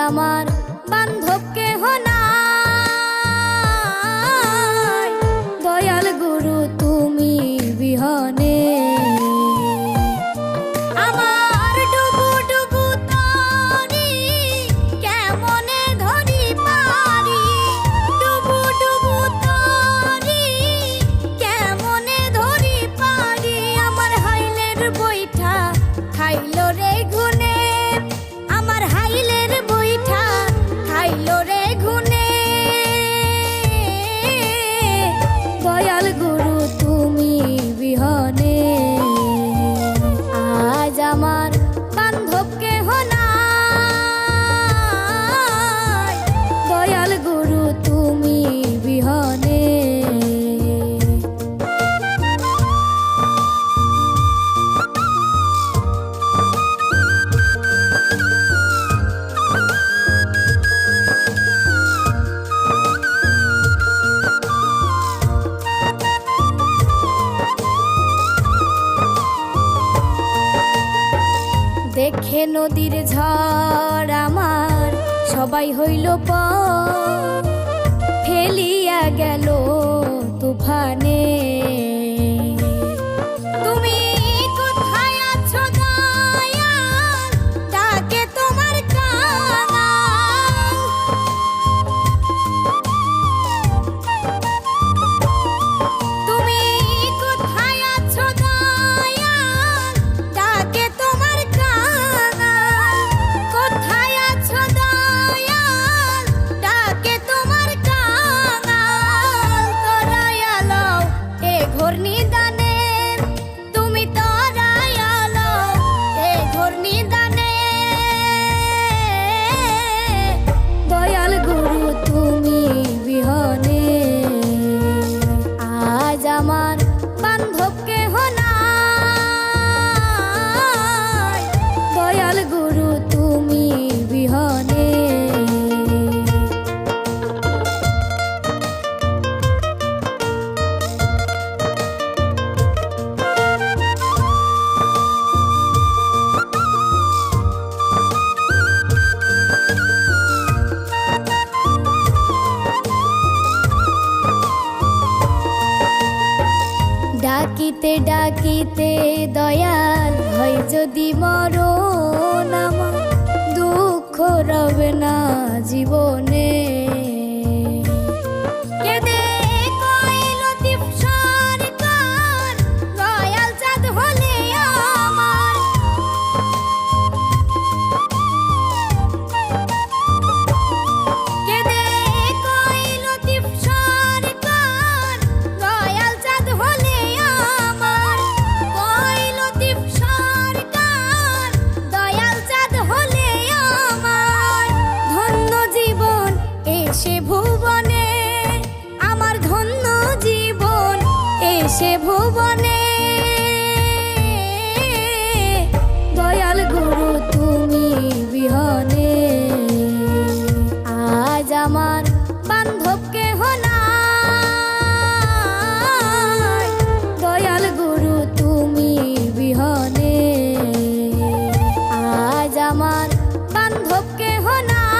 আমার বান্ধব কেহ নাই, দয়াল গুরু তুমি বিহনে। আমার ডুবু ডুবু তরি কেমনে ধরি পারি, ডুবু ডুবু তরি কেমনে ধরি পারি। আমার হাইলের বৈঠা খাইলো রে ঘুনে, আমার হাইলের বৈঠা খাইলো রে ঘুনে। দয়াল গুরু তুমি বিহনে আজ আমার বান্ধব কেহ নাই, দয়াল গুরু তুমি বিহনে। দেখে নদীর ঝড় আমার সবাই হইল পর, ফেলিয়া গেল তুফানে। তুমি কোথায় আছো দয়াল, ডাকে তোমার কাঙাল। তুমি কোথায় আছো দয়াল, ডাকে তোমার কাঙাল। কোথায় আছো দয়াল, ডাকে তোমার কাঙাল। তোরাই আলো এ ঘোর নিদানে, তুমি তোরাই আলো এ ঘোর নিদানে। দয়াল গুরু তুমি বিহনে আজ আমার বান্ধব কেহ নাই, দয়াল গুরু তুমি বিহনে। ডাকিতে ডাকিতে দয়াল হয় যদি মরণ, আমার দুঃখ রবে না জীবনে। কেঁদে কইল দীপ সরকার, দয়াল চাঁদ হলে আমার। কেঁদে কইল দীপ সরকার, দয়াল চাঁদ হলে আমার। কইল দীপ সরকার, দয়াল চাঁদ হলে আমার। ধন্য জীবন এসে ভুবনে, আমার ধন্য জীবন এসে ভুবনে। দয়াল গুরু তুমি বিহনে আজ আমার বান্ধব কেহ নাই, দয়াল গুরু তুমি বিহনে আজ আমার বান্ধব কেহ নাই।